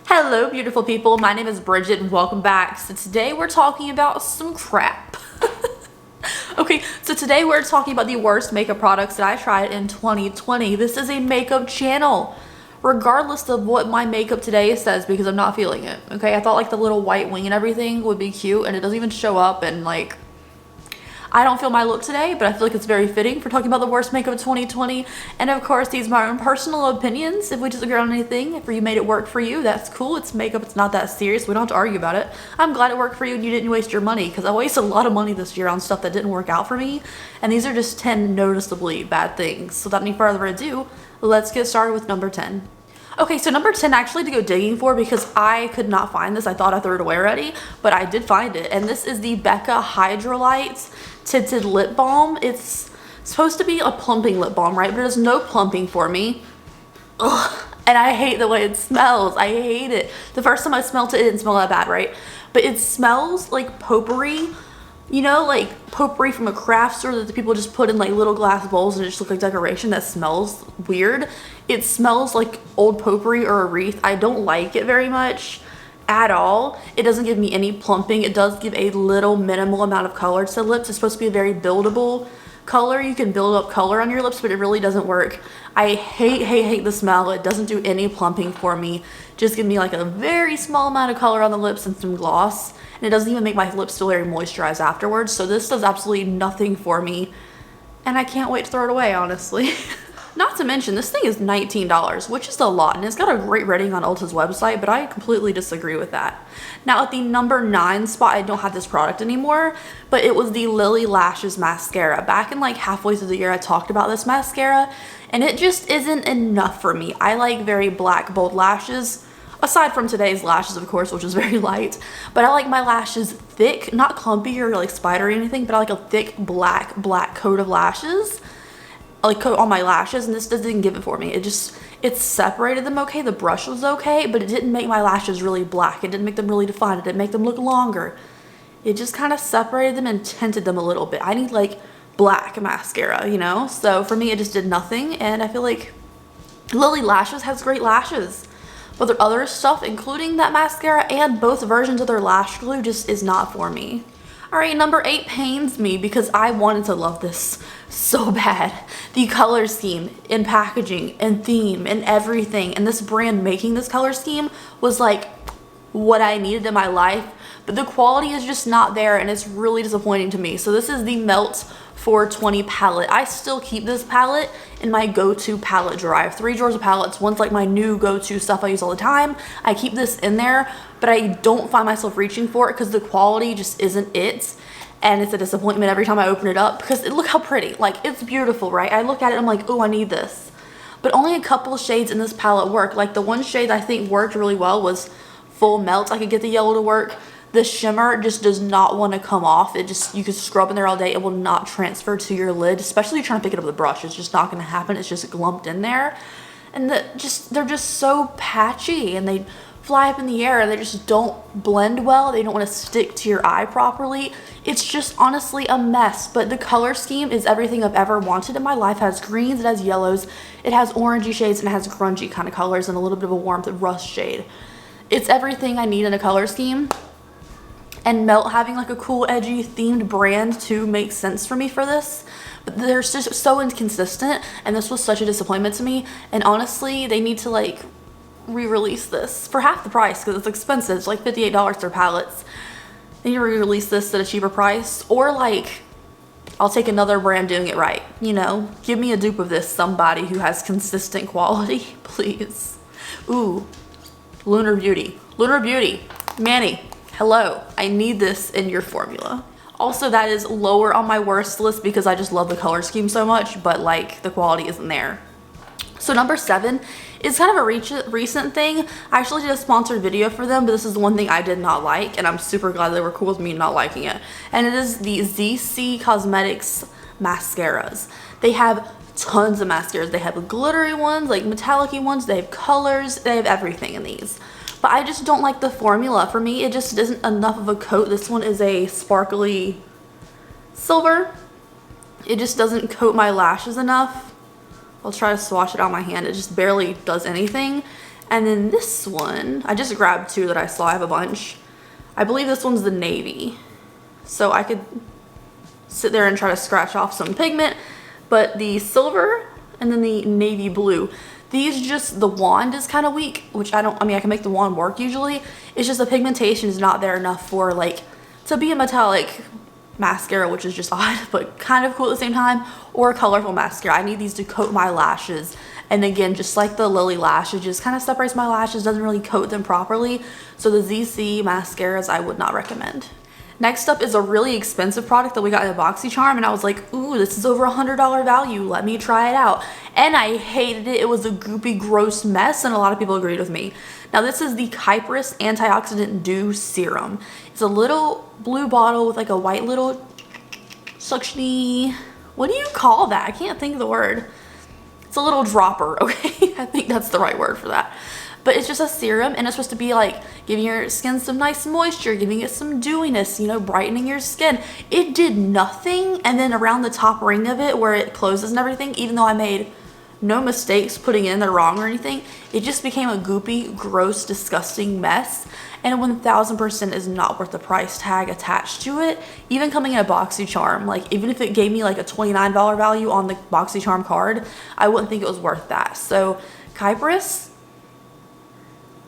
Hello beautiful people, my name is Bridget and welcome back. So today we're talking about some crap. Okay, so today we're talking about the worst makeup products that I tried in 2020. This is a makeup channel, regardless of what my makeup today says, because I'm not feeling it. Okay, I thought like the little white wing and everything would be cute, and it doesn't even show up, and like I don't feel my look today, but I feel like it's very fitting for talking about the worst makeup of 2020. And of course, these are my own personal opinions. If we disagree on anything, if you made it work for you, that's cool. It's makeup, it's not that serious. We don't have to argue about it. I'm glad it worked for you and you didn't waste your money, because I wasted a lot of money this year on stuff that didn't work out for me. And these are just 10 noticeably bad things. So without any further ado, let's get started with number 10. Okay, so number 10 actually to go digging for, because I could not find this. I thought I threw it away already, but I did find it. And this is the Becca Hydrolite Tinted Lip Balm. It's supposed to be a plumping lip balm, right? But there's no plumping for me. Ugh. And I hate the way it smells. I hate it. The first time I smelled it, it didn't smell that bad, right? But it smells like potpourri. You know, like potpourri from a craft store that the people just put in like little glass bowls and it just look like decoration. That smells weird. It smells like old potpourri or a wreath. I don't like it very much at all. It doesn't give me any plumping. It does give a little minimal amount of color to the lips. It's supposed to be a very buildable color. You can build up color on your lips, but it really doesn't work. I hate the smell. It doesn't do any plumping for me. Just give me like a very small amount of color on the lips and some gloss. And it doesn't even make my lips feel very moisturized afterwards. So this does absolutely nothing for me. And I can't wait to throw it away, honestly. Not to mention, this thing is $19, which is a lot. And it's got a great rating on Ulta's website, but I completely disagree with that. Now at the number 9 spot, I don't have this product anymore, but it was the Lily Lashes Mascara. Back in like halfway through the year, I talked about this mascara, and it just isn't enough for me. I like very black, bold lashes. Aside from today's lashes, of course, which is very light. But I like my lashes thick, not clumpy or like spidery or anything, but I like a thick black coat of lashes. Like coat on my lashes, and this doesn't give it for me. It separated them okay. The brush was okay, but it didn't make my lashes really black. It didn't make them really defined. It didn't make them look longer. It just kind of separated them and tinted them a little bit. I need like black mascara, you know? So for me, it just did nothing, and I feel like Lily Lashes has great lashes. But their other stuff, including that mascara and both versions of their lash glue, just is not for me. Alright, number 8 pains me because I wanted to love this so bad. The color scheme and packaging and theme and everything, and this brand making this color scheme was like what I needed in my life. But the quality is just not there, and it's really disappointing to me. So this is the Melt 420 palette. I still keep this palette in my go-to palette drawer. I have 3 drawers of palettes. One's like my new go-to stuff I use all the time. I keep this in there, but I don't find myself reaching for it because the quality just isn't it. And it's a disappointment every time I open it up, because look how pretty. Like, it's beautiful, right? I look at it, I'm like, oh, I need this. But only a couple shades in this palette work. Like, the one shade I think worked really well was Full Melt. I could get the yellow to work. The shimmer just does not want to come off. It just, you could scrub in there all day. It will not transfer to your lid, especially if you're trying to pick it up with a brush. It's just not going to happen. It's just glumped in there. And they're just so patchy, and they fly up in the air, and they just don't blend well. They don't want to stick to your eye properly. It's just honestly a mess. But the color scheme is everything I've ever wanted in my life. It has greens, it has yellows, it has orangey shades, and it has grungy kind of colors and a little bit of a warmth rust shade. It's everything I need in a color scheme. And Melt having like a cool edgy themed brand too makes sense for me for this. But they're just so inconsistent, and this was such a disappointment to me. And honestly, they need to like re-release this for half the price, because it's expensive. It's like $58 for palettes. They need to re-release this at a cheaper price, or like I'll take another brand doing it right, you know? Give me a dupe of this, somebody who has consistent quality, please. Ooh, Lunar Beauty. Lunar Beauty, Manny. Hello, I need this in your formula. Also, that is lower on my worst list because I just love the color scheme so much, but like the quality isn't there. So number 7 is kind of a recent thing. I actually did a sponsored video for them, but this is the one thing I did not like, and I'm super glad they were cool with me not liking it. And it is the ZC Cosmetics mascaras. They have tons of mascaras. They have glittery ones, like metallic-y ones. They have colors. They have everything in these. But I just don't like the formula. For me, it just isn't enough of a coat. This one is a sparkly silver. It just doesn't coat my lashes enough. I'll try to swatch it on my hand. It just barely does anything. And then this one, I just grabbed two that I saw. I have a bunch. I believe this one's the navy. So I could sit there and try to scratch off some pigment. But the silver and then the navy blue, these just, the wand is kind of weak, which I can make the wand work usually. It's just the pigmentation is not there enough for like, to be a metallic mascara, which is just odd, but kind of cool at the same time, or a colorful mascara. I need these to coat my lashes. And again, just like the Lily Lash, it just kind of separates my lashes, doesn't really coat them properly. So the ZC mascaras I would not recommend. Next up is a really expensive product that we got in a BoxyCharm, and I was like, ooh, this is over $100 value. Let me try it out. And I hated it. It was a goopy, gross mess, and a lot of people agreed with me. Now this is the Kypris Antioxidant Dew Serum. It's a little blue bottle with like a white little suctiony, what do you call that? I can't think of the word. It's a little dropper, okay? I think that's the right word for that. But it's just a serum, and it's supposed to be like giving your skin some nice moisture, giving it some dewiness, you know, brightening your skin. It did nothing. And then around the top ring of it where it closes and everything, even though I made no mistakes putting it in there wrong or anything, it just became a goopy, gross, disgusting mess. And 1000% is not worth the price tag attached to it. Even coming in a BoxyCharm, like even if it gave me like a $29 value on the BoxyCharm card, I wouldn't think it was worth that. So Kypris,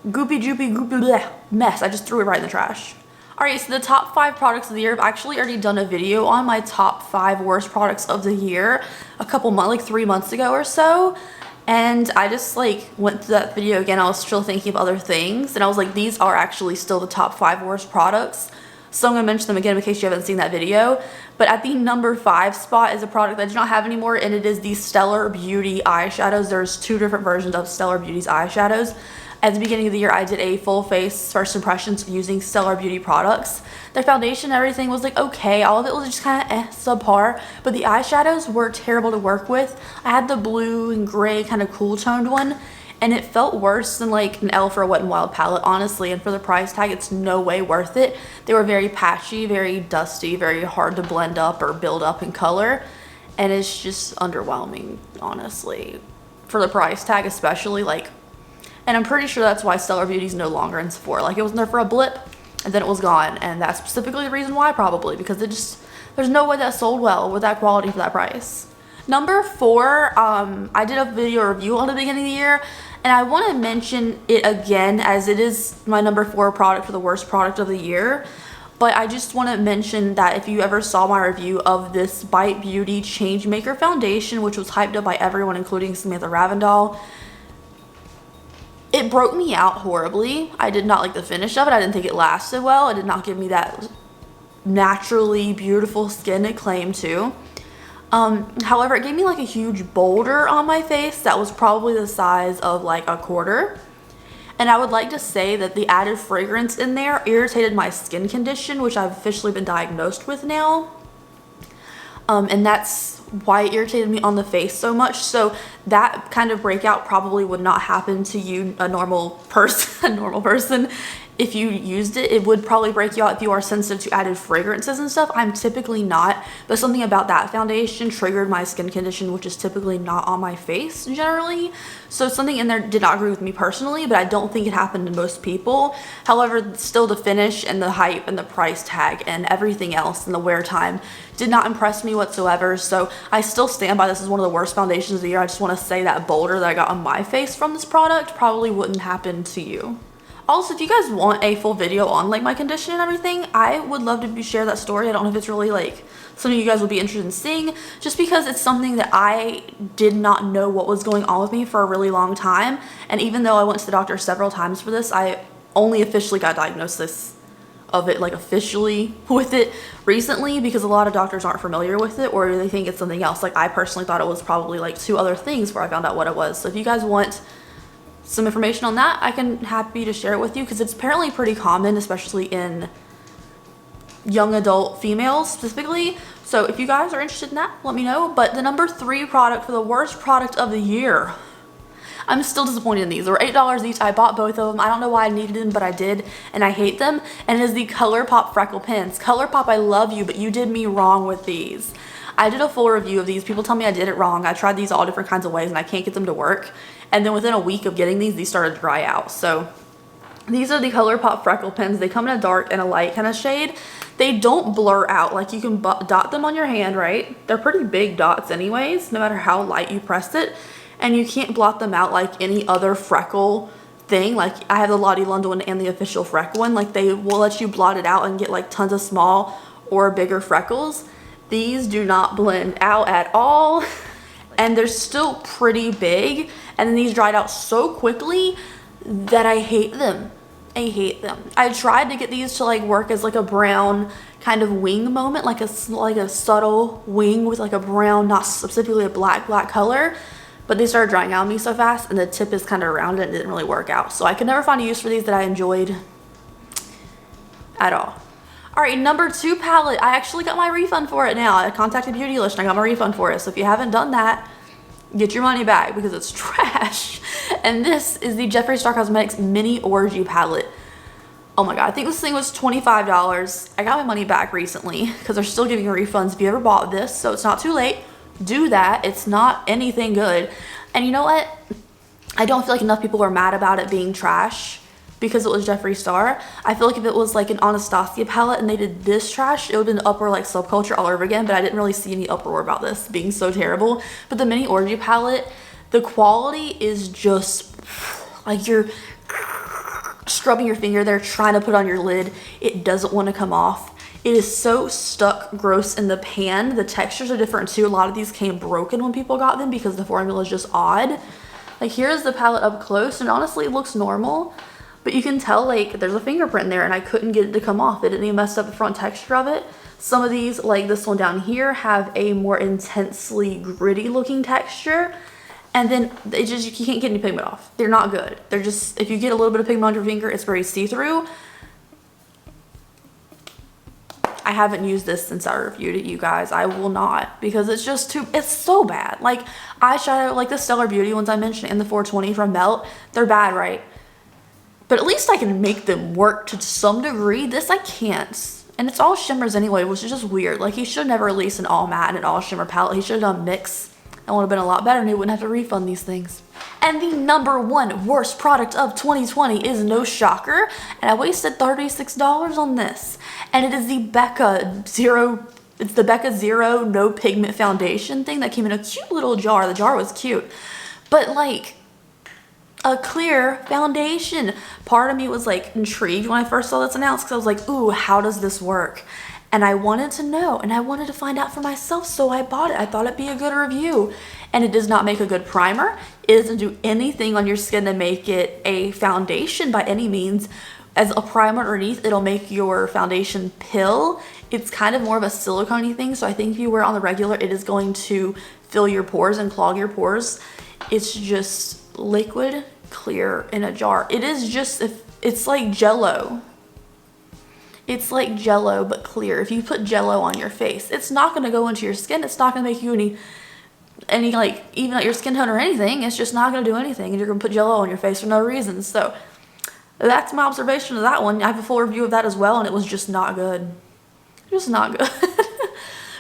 goopy bleh, mess. I just threw it right in the trash. Alright, so the top 5 products of the year, I've actually already done a video on my top 5 worst products of the year a couple months, like 3 months ago or so. And I just like went through that video again. I was still thinking of other things, and I was like, these are actually still the top 5 worst products. So I'm gonna mention them again in case you haven't seen that video. But at the number 5 spot is a product that I do not have anymore, and it is the Stellar Beauty eyeshadows. There's 2 different versions of Stellar Beauty's eyeshadows. At the beginning of the year, I did a full face first impressions using Stellar Beauty products. Their foundation and everything was like okay. All of it was just kind of subpar, but the eyeshadows were terrible to work with. I had the blue and gray kind of cool toned one, and it felt worse than like an Elf or Wet n Wild palette, honestly. And for the price tag, it's no way worth it. They were very patchy, very dusty, very hard to blend up or build up in color, and it's just underwhelming, honestly. For the price tag especially, like. And I'm pretty sure that's why Stellar Beauty's no longer in Sephora. Like, it was in there for a blip, and then it was gone. And that's specifically the reason why, probably. Because it just, there's no way that sold well with that quality for that price. Number 4, I did a video review on the beginning of the year. And I want to mention it again, as it is my number 4 product for the worst product of the year. But I just want to mention that if you ever saw my review of this Bite Beauty Changemaker Foundation, which was hyped up by everyone, including Samantha Ravindal, it broke me out horribly. I did not like the finish of it. I didn't think it lasted well. It did not give me that naturally beautiful skin it claimed to. However, it gave me like a huge boulder on my face that was probably the size of like a quarter. And I would like to say that the added fragrance in there irritated my skin condition, which I've officially been diagnosed with now. And that's why it irritated me on the face so much. So that kind of breakout probably would not happen to you, a normal person, if you used it. It would probably break you out if you are sensitive to added fragrances and stuff. I'm typically not, but something about that foundation triggered my skin condition, which is typically not on my face generally. So something in there did not agree with me personally, but I don't think it happened to most people. However, still the finish and the hype and the price tag and everything else and the wear time did not impress me whatsoever. So I still stand by this as one of the worst foundations of the year. I just want to say that boulder that I got on my face from this product probably wouldn't happen to you. Also, if you guys want a full video on like my condition and everything, I would love to share that story. I don't know if it's really like something you guys would be interested in seeing, just because it's something that I did not know what was going on with me for a really long time. And even though I went to the doctor several times for this, I only officially got diagnosis of it, like officially with it recently, because a lot of doctors aren't familiar with it, or they think it's something else. Like, I personally thought it was probably like 2 other things where I found out what it was. So if you guys want some information on that, I can happy to share it with you, because it's apparently pretty common, especially in young adult females specifically. So if you guys are interested in that, let me know. But the number 3 product for the worst product of the year, I'm still disappointed in these. They were $8 each. I bought both of them. I don't know why I needed them, but I did, and I hate them. And it is the Colourpop Freckle Pens. Colourpop, I love you, but you did me wrong with these. I did a full review of these. People tell me I did it wrong. I tried these all different kinds of ways, and I can't get them to work. And then within a week of getting these started to dry out. So these are the Colourpop freckle pens. They come in a dark and a light kind of shade. They don't blur out. Like, you can dot them on your hand, right? They're pretty big dots anyways, no matter how light you press it. And you can't blot them out like any other freckle thing. Like, I have the Lottie London one and the official freckle one. Like, they will let you blot it out and get like tons of small or bigger freckles. These do not blend out at all. And they're still pretty big. And then these dried out so quickly that I hate them. I hate them. I tried to get these to like work as like a brown kind of wing moment, like a subtle wing with like a brown, not specifically a black color. But they started drying out on me so fast, and the tip is kind of rounded and it didn't really work out. So I could never find a use for these that I enjoyed at all. All right, number 2 palette. I actually got my refund for it now. I contacted Beautylist and I got my refund for it. So if you haven't done that, get your money back because it's trash. And this is the Jeffree Star Cosmetics Mini Orgy palette. Oh my god, I think this thing was $25. I got my money back recently because they're still giving refunds if you ever bought this, so it's not too late. Do that. It's not anything good. And you know what? I don't feel like enough people are mad about it being trash because it was Jeffree Star. I feel like if it was like an Anastasia palette and they did this trash, it would have been uproar like subculture all over again, but I didn't really see any uproar about this being so terrible. But the Mini Orgy palette, the quality is just like you're scrubbing your finger there trying to put on your lid. It doesn't want to come off. It is so stuck gross in the pan. The textures are different too. A lot of these came broken when people got them because the formula is just odd. Like, here's the palette up close, and honestly it looks normal, but you can tell like there's a fingerprint there and I couldn't get it to come off. It didn't even mess up the front texture of it. Some of these, like this one down here, have a more intensely gritty looking texture. And then it just, you can't get any pigment off. They're not good. They're just, if you get a little bit of pigment on your finger, it's very see-through. I haven't used this since I reviewed it, you guys. I will not, because it's just too, it's so bad. Like, eyeshadow, like the Stellar Beauty ones I mentioned and the 420 from Melt, they're bad, right? But at least I can make them work to some degree. This I can't. And it's all shimmers anyway, which is just weird. Like, he should never release an all matte and an all shimmer palette. He should have done mix. That would have been a lot better and he wouldn't have to refund these things. And the number 1 worst product of 2020 is no shocker. And I wasted $36 on this. And it is the Becca Zero, it's the Becca Zero No Pigment Foundation thing that came in a cute little jar. The jar was cute. But like, a clear foundation. Part of me was like intrigued when I first saw this announced because I was like, ooh, how does this work? And I wanted to know and I wanted to find out for myself, so I bought it. I thought it'd be a good review. And it does not make a good primer. It doesn't do anything on your skin to make it a foundation by any means. As a primer underneath, it'll make your foundation pill. It's kind of more of a silicone-y thing, so I think if you wear it on the regular, it is going to fill your pores and clog your pores. It's just liquid clear in a jar. It is just, it's like Jello. It's like Jello but clear. If you put Jello on your face, it's not going to go into your skin. It's not going to make you any like even at your skin tone or anything. It's just not going to do anything, and you're going to put Jello on your face for no reason. So that's my observation of that one. I have a full review of that as well, and it was just not good. Just not good.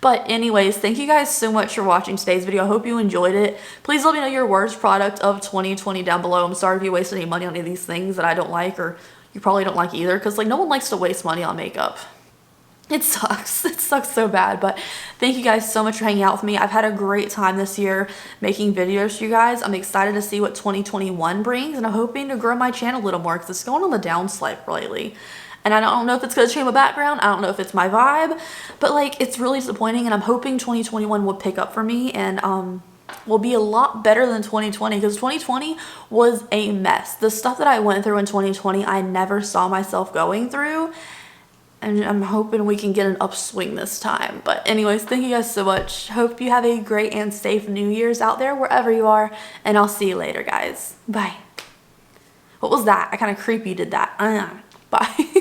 But anyways, thank you guys so much for watching today's video. I hope you enjoyed it. Please let me know your worst product of 2020 down below. I'm sorry if you wasted any money on any of these things that I don't like, or you probably don't like either, because like no one likes to waste money on makeup. It sucks. It sucks so bad. But thank you guys so much for hanging out with me. I've had a great time this year making videos for you guys. I'm excited to see what 2021 brings, and I'm hoping to grow my channel a little more because it's going on the downslope lately. And I don't know if it's because I change my background. I don't know if it's my vibe, but like it's really disappointing, and I'm hoping 2021 will pick up for me and will be a lot better than 2020, because 2020 was a mess. The stuff that I went through in 2020, I never saw myself going through, and I'm hoping we can get an upswing this time. But anyways, thank you guys so much. Hope you have a great and safe New Year's out there wherever you are, and I'll see you later, guys. Bye. What was that? I kind of creepy did that. Bye.